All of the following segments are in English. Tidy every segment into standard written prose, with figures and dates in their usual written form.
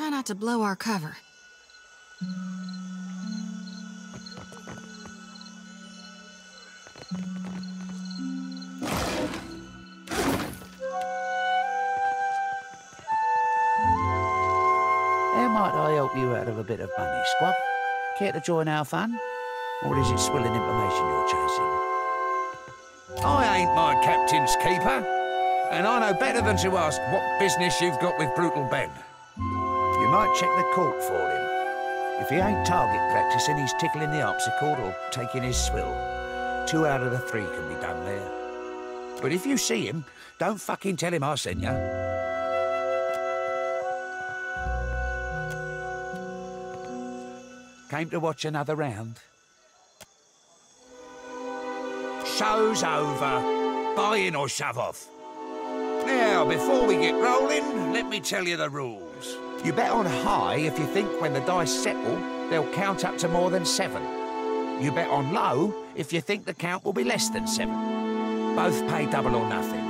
Try not to blow our cover. How might I help you out of a bit of money, Squab? Care to join our fun? Or is it swilling information you're chasing? I ain't my captain's keeper, and I know better than to ask what business you've got with Brutal Ben. You might check the court for him. If he ain't target practicing, he's tickling the harpsichord or taking his swill. 2 out of the 3 can be done there. But if you see him, don't fucking tell him I sent you. Came to watch another round? Show's over. Buy in or shove off. Now, before we get rolling, let me tell you the rules. You bet on high if you think when the dice settle, they'll count up to more than 7. You bet on low if you think the count will be less than 7. Both pay double or nothing.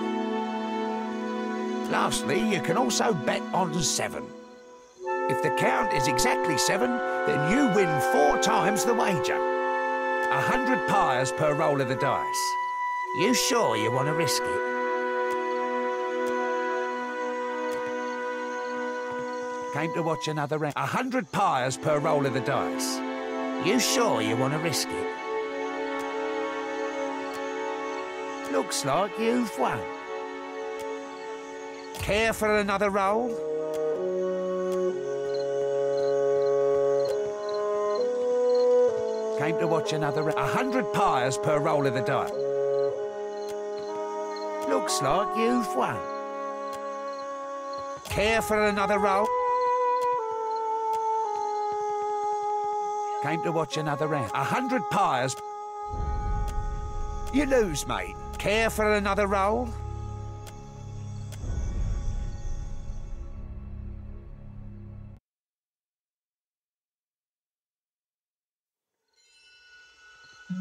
Lastly, you can also bet on 7. If the count is exactly 7, then you win 4 times the wager. 100 pyres per roll of the dice. You sure you want to risk it? Came to watch another round. 100 pyres per roll of the dice. You sure you want to risk it? Looks like you've won. Care for another roll? Came to watch another round. 100 pyres per roll of the dice. Looks like you've won. Care for another roll? Came to watch another round. 100 pyres. You lose, mate. Care for another roll?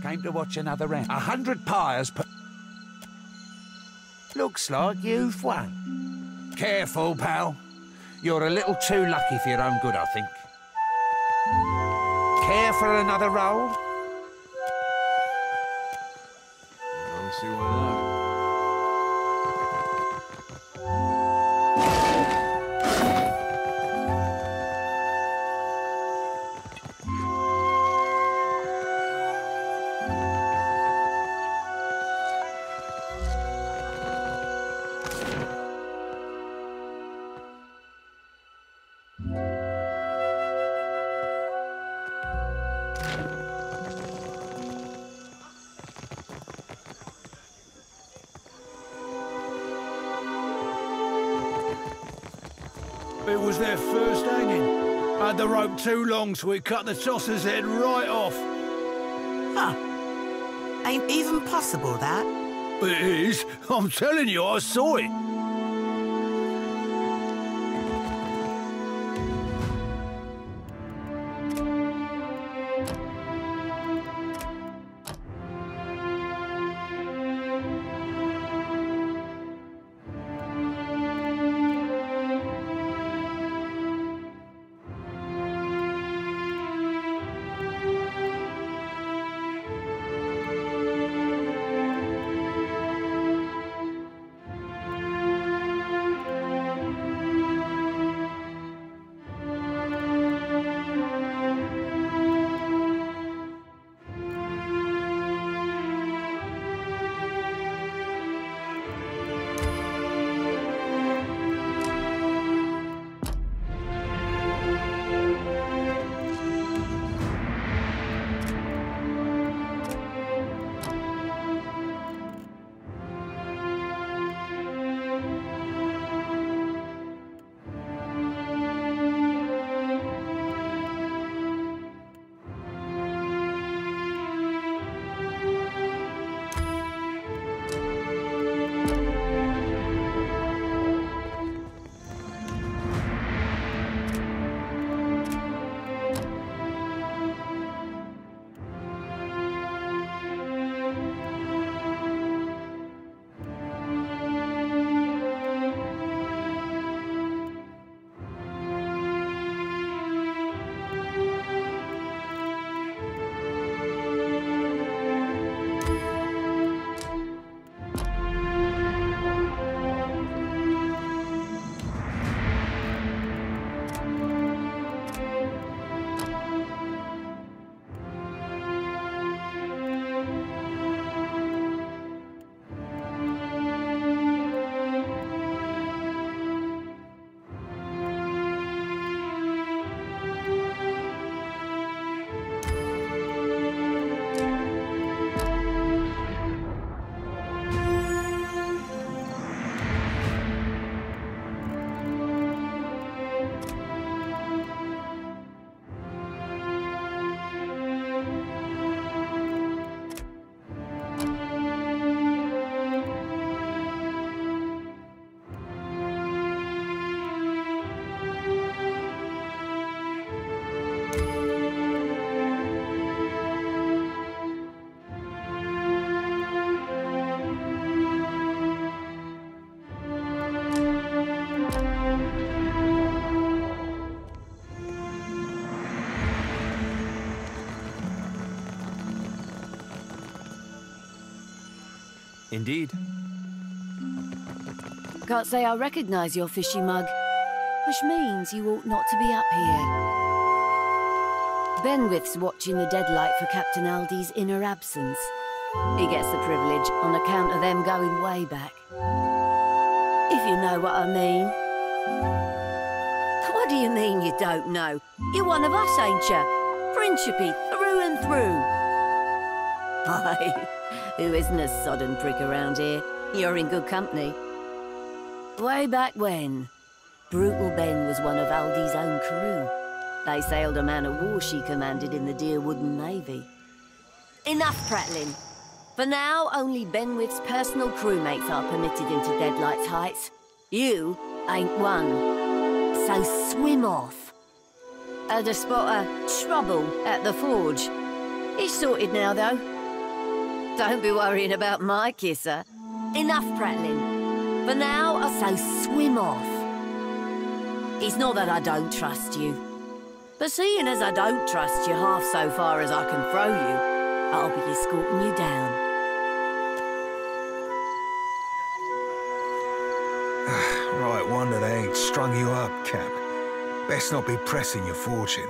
Came to watch another round. 100 pyres per... Looks like you've won. Careful, pal. You're a little too lucky for your own good, I think. Care for another roll? I don't see why not. It was their first hanging. Had the rope too long, so we cut the tosser's head right off. Huh. Ain't even possible, that. It is. I'm telling you, I saw it. Indeed. Can't say I recognise your fishy mug, which means you ought not to be up here. Benwith's watching the deadlight for Captain Aldi's inner absence. He gets the privilege on account of them going way back. If you know what I mean. What do you mean you don't know? You're one of us, ain't you? Principe, through and through. Aye, who isn't a sodden prick around here? You're in good company. Way back when, Brutal Ben was one of Aldi's own crew. They sailed a man-of-war she commanded in the dear wooden navy. Enough prattling. For now, only Benwith's personal crewmates are permitted into Deadlight's heights. You ain't one. So swim off. Had a spot of trouble at the forge. He's sorted now, though. Don't be worrying about my kisser. Enough prattling. For now, so swim off. It's not that I don't trust you. But seeing as I don't trust you half so far as I can throw you, I'll be escorting you down. Right wonder they ain't strung you up, Cap. Best not be pressing your fortune.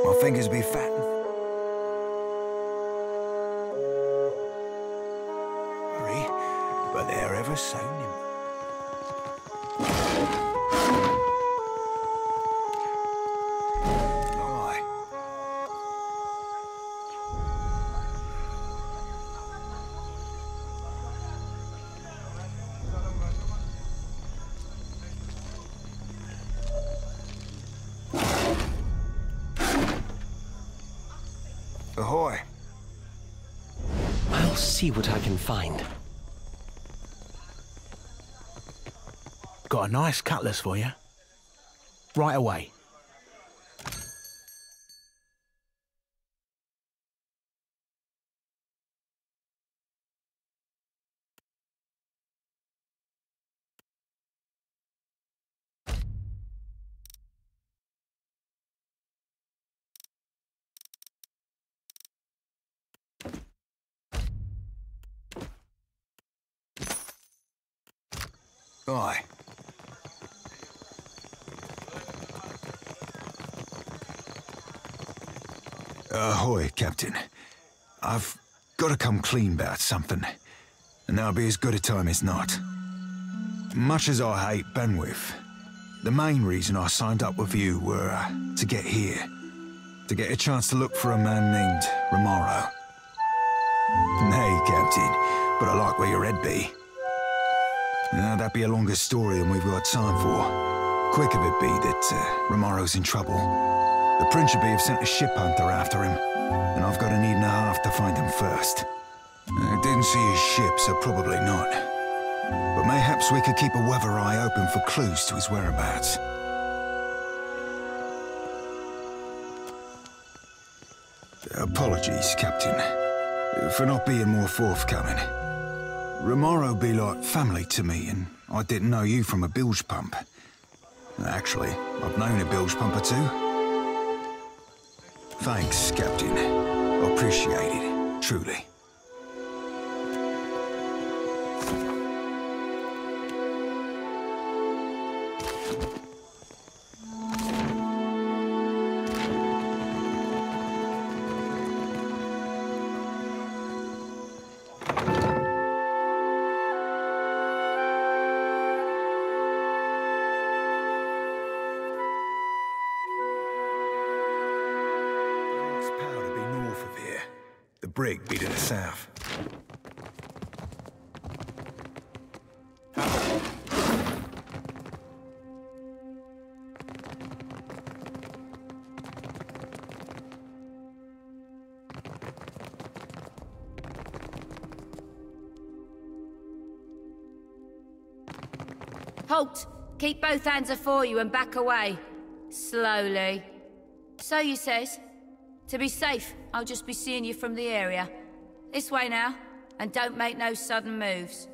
My fingers be fatting. But they're ever so nimble. Aye. Ahoy. I'll see what I can find. Got a nice cutlass for you. Right away. Aye. Ahoy, Captain. I've got to come clean about something, and there'll be as good a time as not. Much as I hate Benwith, the main reason I signed up with you were to get here. To get a chance to look for a man named Romaro. Nay, Captain, but I like where your head be. Now, that'd be a longer story than we've got time for. Quick of it be that Romaro's in trouble. The Principe have sent a ship hunter after him, and I've got an evening and a half to find him first. I didn't see his ship, so probably not. But mayhaps we could keep a weather eye open for clues to his whereabouts. Apologies, Captain, for not being more forthcoming. Romaro be like family to me, and I didn't know you from a bilge pump. Actually, I've known a bilge pump or two. Thanks, Captain. I appreciate it, truly. Brig be to the south. Halt! Keep both hands afore you and back away. Slowly. So you says? To be safe, I'll just be seeing you from the area. This way now, and don't make no sudden moves.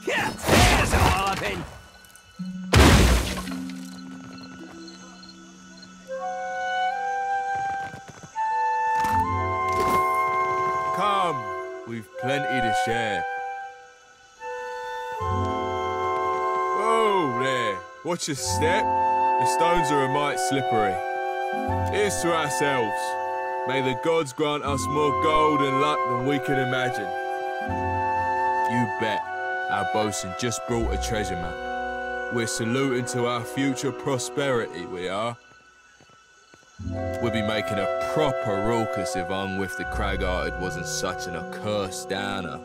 Yeah, there's a walloping. Come, we've plenty to share. Whoa there, watch your step. The stones are a mite slippery. Here's to ourselves. May the gods grant us more gold and luck than we can imagine. You bet, our bosun just brought a treasure map. We're saluting to our future prosperity, we are. We'd be making a proper raucous if Ungwith the Crag-Hearted wasn't such an accursed downer.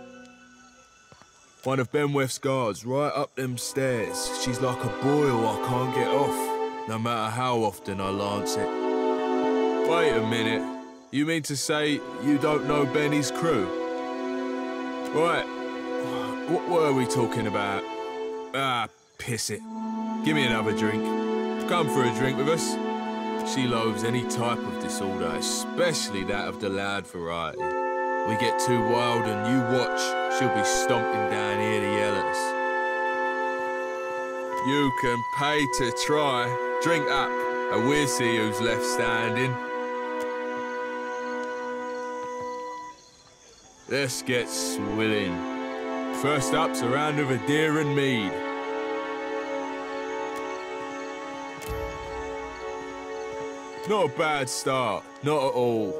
One of Benweth's guards, right up them stairs. She's like a boil I can't get off, no matter how often I lance it. Wait a minute, you mean to say you don't know Benny's crew? Right, what were we talking about? Ah, piss it. Give me another drink. Come for a drink with us. She loathes any type of disorder, especially that of the loud variety. We get too wild and you watch, she'll be stomping down here to yell at us. You can pay to try. Drink up, and we'll see who's left standing. Let's get swilling. First up's a round of a deer and mead. Not a bad start, not at all.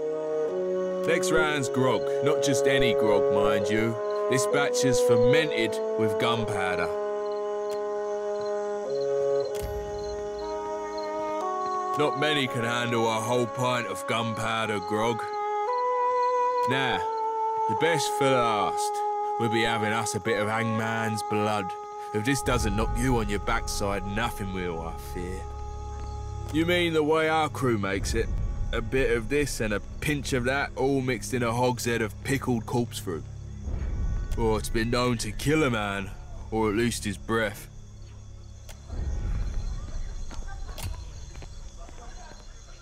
Next round's grog, not just any grog, mind you. This batch is fermented with gunpowder. Not many can handle a whole pint of gunpowder grog. Now, the best for last. We'll be having us a bit of hangman's blood. If this doesn't knock you on your backside, nothing will, I fear. You mean the way our crew makes it? A bit of this and a pinch of that, all mixed in a hogshead of pickled corpse fruit. Or it's been known to kill a man, or at least his breath.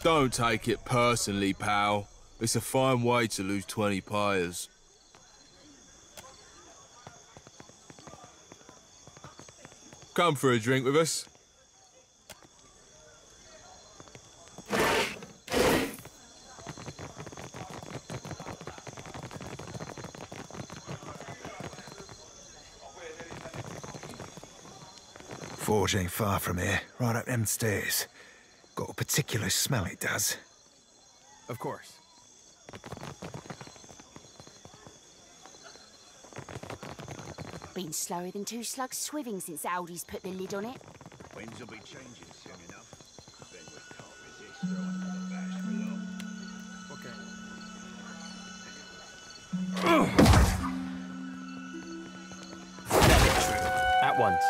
Don't take it personally, pal. It's a fine way to lose 20 pyres. Come for a drink with us. Forge ain't far from here, right up them stairs. Got a particular smell, it does. Of course. Been slower than two slugs swimming since Aldi's put the lid on it. Winds will be changing soon enough. Benwood can't resist throwing another batch for long. At once.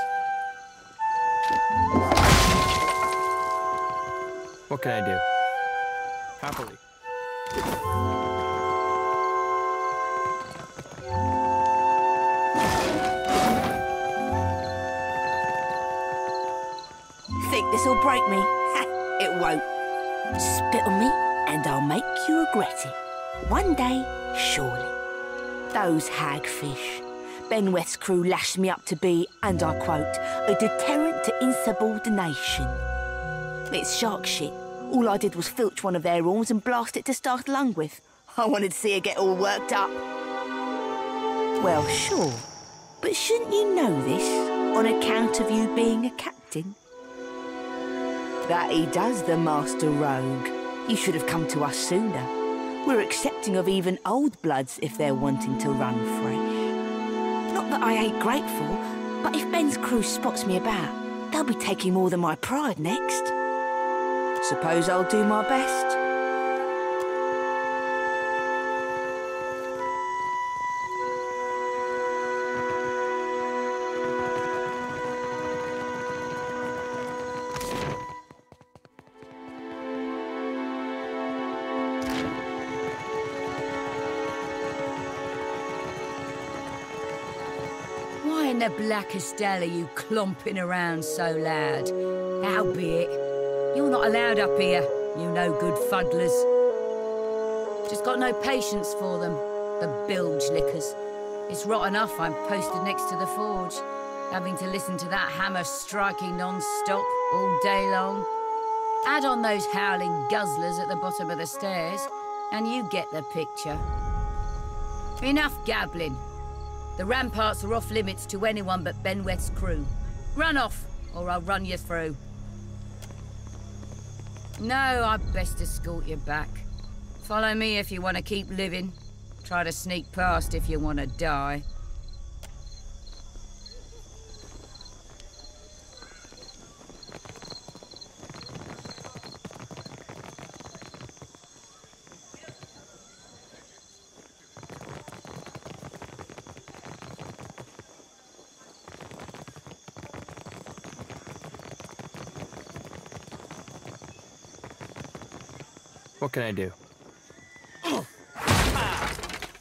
What can I do? Happily. Think this'll break me? Ha, it won't. Spit on me, and I'll make you regret it. One day, surely. Those hagfish. Benweth's crew lashed me up to be, and I quote, a deterrent to insubordination. It's shark shit. All I did was filch one of their horns and blast it to startle Ungwith. I wanted to see her get all worked up. Well, sure. But shouldn't you know this, on account of you being a captain? That he does, the master rogue. You should have come to us sooner. We're accepting of even old bloods if they're wanting to run fresh. Not that I ain't grateful, but if Ben's crew spots me about, they'll be taking more than my pride next. Suppose I'll do my best. in the blackest hell are you clomping around so loud? Howbeit, you're not allowed up here, you no good fuddlers. Just got no patience for them, the bilge lickers. It's rot enough I'm posted next to the forge, having to listen to that hammer striking non-stop all day long. Add on those howling guzzlers at the bottom of the stairs, and you get the picture. Enough gabbling. The ramparts are off limits to anyone but Benweth's crew. Run off, or I'll run you through. No, I'd best escort you back. Follow me if you want to keep living. Try to sneak past if you want to die. What can I do?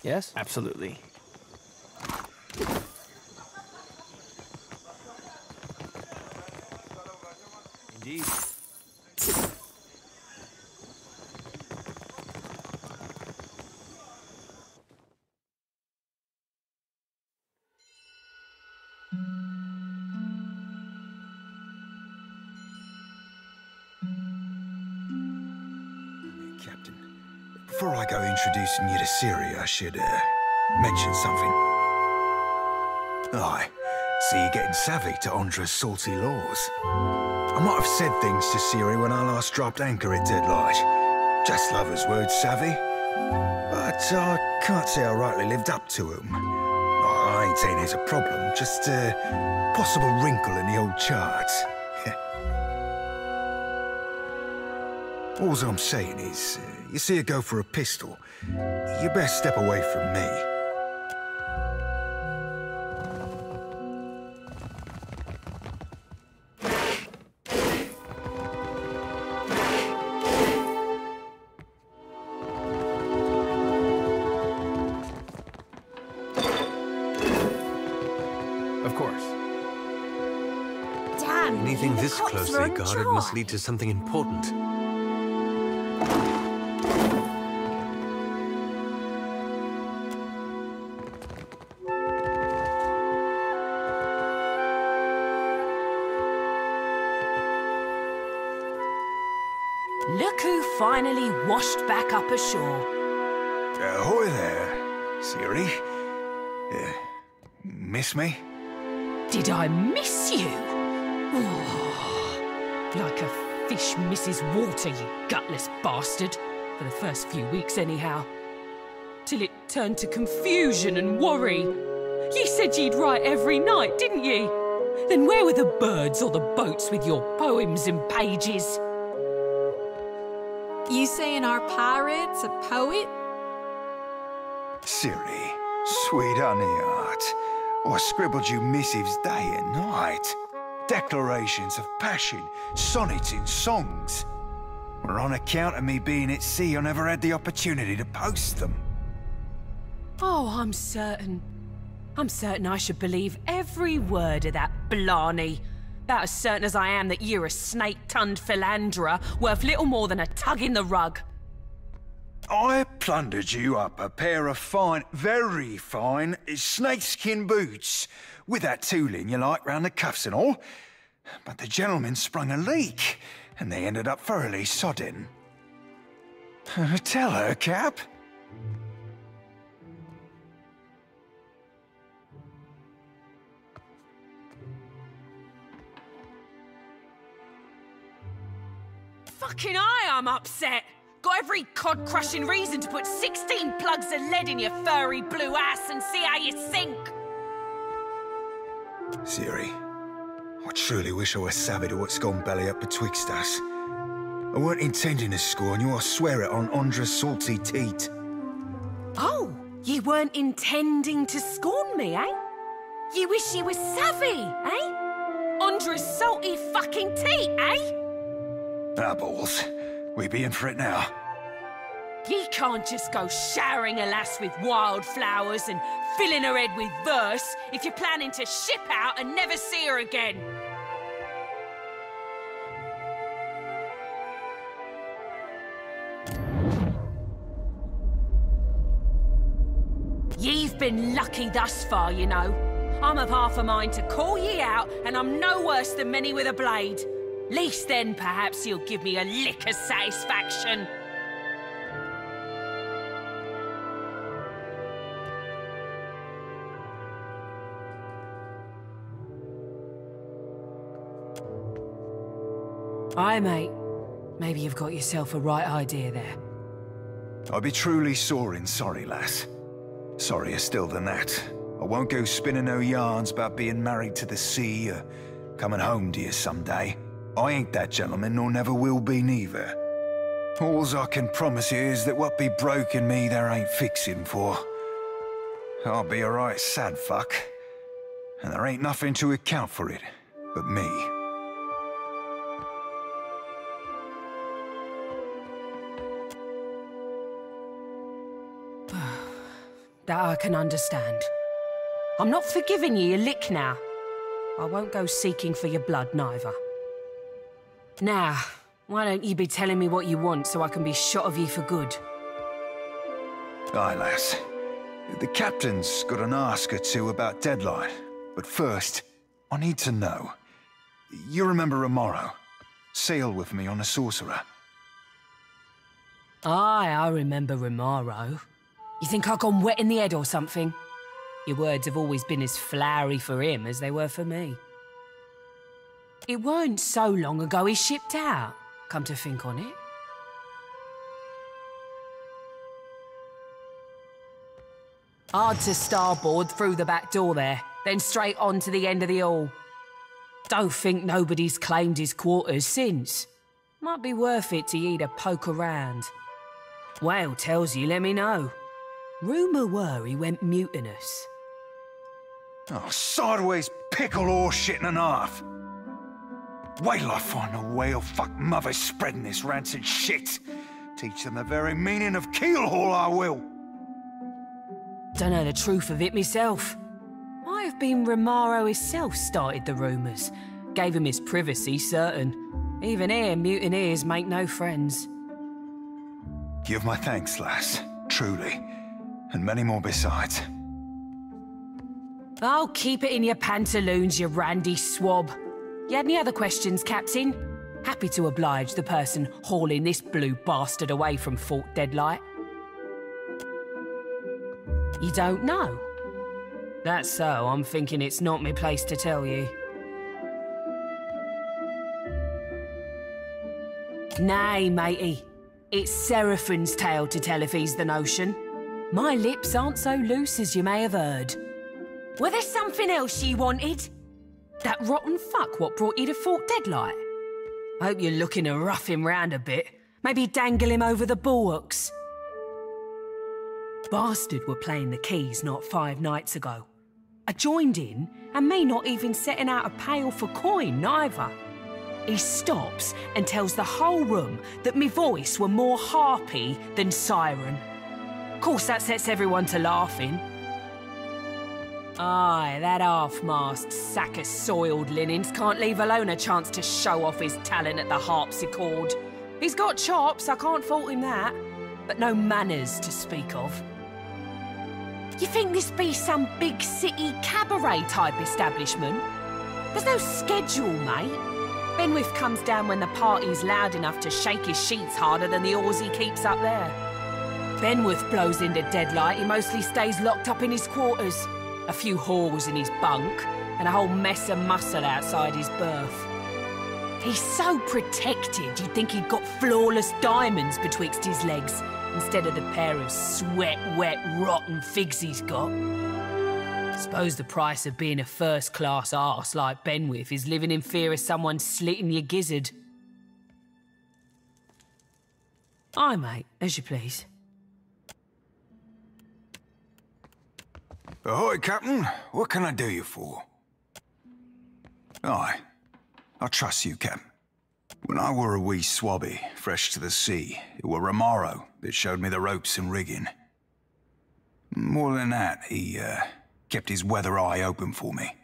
Yes, absolutely. Indeed. Captain, before I go introducing you to Ciri, I should, mention something. Aye, see you getting savvy to Ondra's salty laws. I might have said things to Ciri when I last dropped anchor at Deadlight. Just lovers' words, savvy. But I can't say I rightly lived up to them. I ain't saying there's a problem, just a possible wrinkle in the old charts. All I'm saying is, you see her go for a pistol, you best step away from me. Of course. Damn! Anything the this cops closely were guarded dry. must lead to something important. Look who finally washed back up ashore. Ahoy there, Ciri. Miss me? Did I miss you? Oh, like a fish misses water, you gutless bastard. For the first few weeks, anyhow. Till it turned to confusion and worry. Ye said ye'd write every night, didn't ye? Then where were the birds or the boats with your poems and pages? You saying our pirate's a poet? Ciri, sweet honey heart. I scribbled you missives day and night. Declarations of passion, sonnets in songs. Well, on account of me being at sea, I never had the opportunity to post them. Oh, I'm certain. I'm certain I should believe every word of that blarney. About as certain as I am that you're a snake-tongued philanderer worth little more than a tug in the rug. I plundered you up a pair of fine, very fine, snakeskin boots, with that tooling you like round the cuffs and all. But the gentleman sprung a leak, and they ended up thoroughly sodden. Tell her, Cap. Fucking I'm upset. Got every cod-crushing reason to put 16 plugs of lead in your furry blue ass and see how you sink. Ciri, I truly wish I was savvy to what's gone belly up betwixt us. I weren't intending to scorn you, I swear it on Ondra's salty teat. Oh, you weren't intending to scorn me, eh? You wish you were savvy, eh? Ondra's salty fucking teat, eh? Ah, balls. We be in for it now. Ye can't just go showering a lass with wildflowers and filling her head with verse if you're planning to ship out and never see her again. Ye've been lucky thus far, you know. I'm of half a mind to call ye out, and I'm no worse than many with a blade. Least then, perhaps you'll give me a lick of satisfaction. Aye, mate. Maybe you've got yourself a right idea there. I'll be truly soaring sorry, lass. Sorrier still than that. I won't go spinning no yarns about being married to the sea or coming home to you someday. I ain't that gentleman, nor never will be neither. Alls I can promise you is that what be broke in me there ain't fixing for. I'll be a right sad fuck, and there ain't nothing to account for it but me. That I can understand. I'm not forgiving ye a lick now. I won't go seeking for your blood, neither. Now, why don't ye be telling me what you want so I can be shot of ye for good? Aye, lass. The captain's got an ask or two about Deadline. But first, I need to know. You remember Romaro? Sailed with me on a sorcerer. Aye, I remember Romaro. You think I've gone wet in the head or something? Your words have always been as flowery for him as they were for me. It weren't so long ago he shipped out, come to think on it. Hard to starboard through the back door there, then straight on to the end of the hall. Don't think nobody's claimed his quarters since. Might be worth it to ye to poke around. Whale tells you, let me know. Rumour were he went mutinous. Oh, sideways pickle horse shit and a half. Wait till I find a whale fuck mother spreading this rancid shit. Teach them the very meaning of keelhaul, I will. Don't know the truth of it myself. Might have been Romaro himself started the rumours. Gave him his privacy, certain. Even here, mutineers make no friends. Give my thanks, lass. Truly. And many more besides. Oh, keep it in your pantaloons, you randy swab. You had any other questions, Captain? Happy to oblige the person hauling this blue bastard away from Fort Deadlight. You don't know? That's so, I'm thinking it's not my place to tell you. Nay, matey. It's Seraphine's tale to tell if he's the notion. My lips aren't so loose as you may have heard. Were there something else ye wanted? That rotten fuck what brought you to Fort Deadlight? Hope you're looking to rough him round a bit. Maybe dangle him over the bulwarks. Bastard were playing the keys not 5 nights ago. I joined in, and me not even setting out a pail for coin, neither. He stops and tells the whole room that me voice were more harpy than siren. Course that sets everyone to laughing. Aye, that half-mast sack of soiled linens can't leave alone a chance to show off his talent at the harpsichord. He's got chops, I can't fault him that, but no manners to speak of. You think this be some big city cabaret type establishment? There's no schedule, mate. Benwith comes down when the party's loud enough to shake his sheets harder than the oars he keeps up there. Benwith blows into Deadlight, he mostly stays locked up in his quarters. A few holes in his bunk, and a whole mess of muscle outside his berth. He's so protected, you'd think he'd got flawless diamonds betwixt his legs, instead of the pair of sweat-wet, rotten figs he's got. Suppose the price of being a first-class arse like Benwith is living in fear of someone slitting your gizzard. Aye, mate, as you please. Ahoy, Captain. What can I do you for? Aye. I trust you, Cap. When I were a wee swabby, fresh to the sea, it were Romaro that showed me the ropes and rigging. More than that, he kept his weather eye open for me.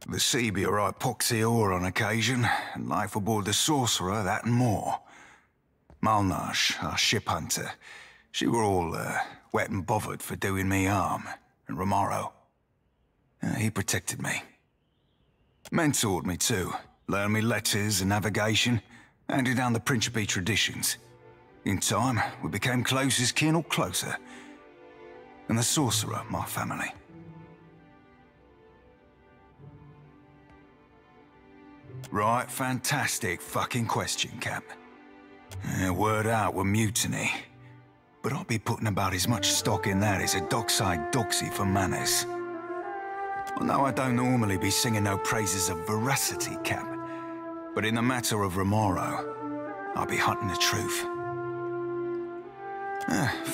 The sea be a right poxy ore on occasion, and life aboard the Sorcerer, that and more. Malnash, our ship hunter, she were all wet and bothered for doing me harm, and Romaro. He protected me. Mentored me too, learned me letters and navigation, handed down the Principe traditions. In time, we became close as kin or closer. And the Sorcerer, my family. Right, fantastic fucking question, Cap. Word out were mutiny. But I'll be putting about as much stock in that as a dockside doxy for manners. Well, no, I don't normally be singing no praises of veracity, Cap. But in the matter of Romaro, I'll be hunting the truth.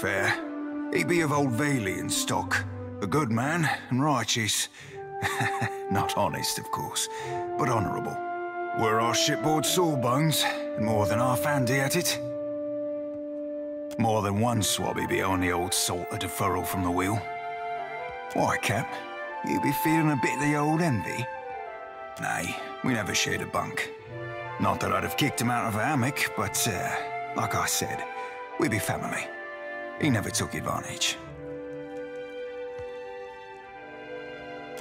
Fair. He be of Old Valian stock. A good man and righteous. Not honest, of course, but honourable. Were our shipboard sawbones, more than half handy at it. More than one swabby behind the old salter deferral from the wheel. Why, Cap? You be feeling a bit of the old envy? Nay, we never shared a bunk. Not that I'd have kicked him out of a hammock, but, like I said, we be family. He never took advantage.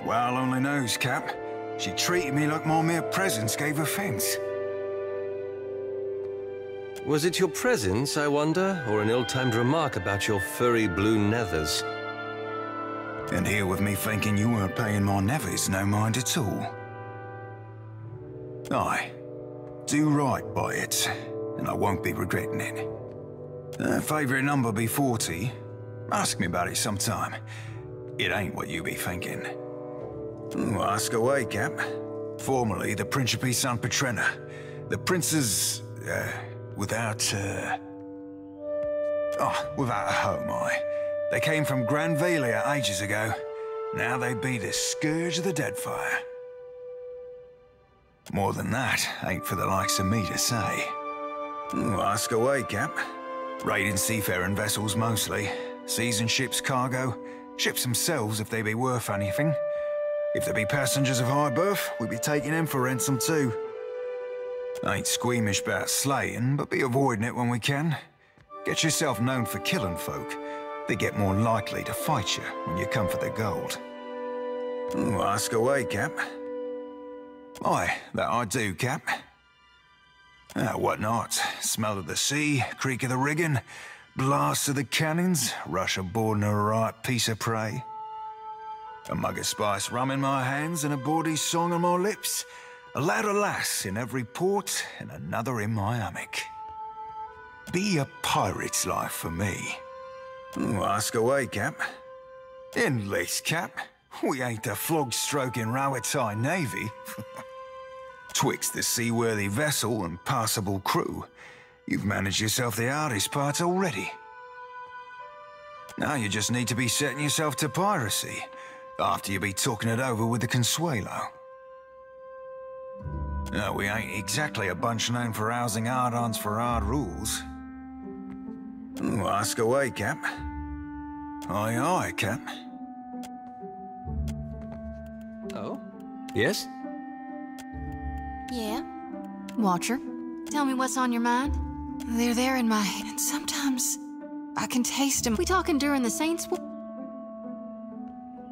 Well, only knows, Cap. She treated me like my mere presence gave offence. Was it your presence, I wonder, or an ill-timed remark about your furry blue nethers? And here with me thinking you weren't paying my nethers no mind at all. Aye, do right by it, and I won't be regretting it. Favourite number be 40. Ask me about it sometime. It ain't what you be thinking. Ask away, Cap. Formerly the Principe San Petrena. The princes, without a home, They came from Grand Valia ages ago. Now they be the scourge of the Deadfire. More than that ain't for the likes of me to say. Ask away, Cap. Raiding seafaring vessels mostly. Seasoned ships cargo. Ships themselves if they be worth anything. If there be passengers of high birth, we be taking them for ransom too. Ain't squeamish about slaying, but be avoiding it when we can. Get yourself known for killing folk. They get more likely to fight you when you come for the gold. Ask away, Cap. Aye, that I do, Cap. What not? Smell of the sea, creak of the rigging, blast of the cannons, rush aboard in a right piece of prey. A mug of spice rum in my hands and a bawdy song on my lips. A lad or lass in every port and another in my hammock. Be a pirate's life for me. Ask away, Cap. Endless, Cap. We ain't a flog-stroking Rowatai navy. Twixt the seaworthy vessel and passable crew, you've managed yourself the hardest part already. Now you just need to be setting yourself to piracy, after you be talking it over with the Consuelo. No, we ain't exactly a bunch known for housing hard-ons for hard rules. Ask away, Cap. Aye, aye, Cap. Oh? Yes? Yeah? Watcher, tell me what's on your mind. They're there in my head, and sometimes I can taste them. We talking during the Saints' War?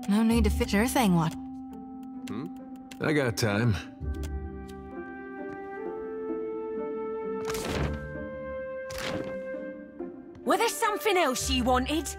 No need to fix your thing, what? I got time. Was there something else you wanted?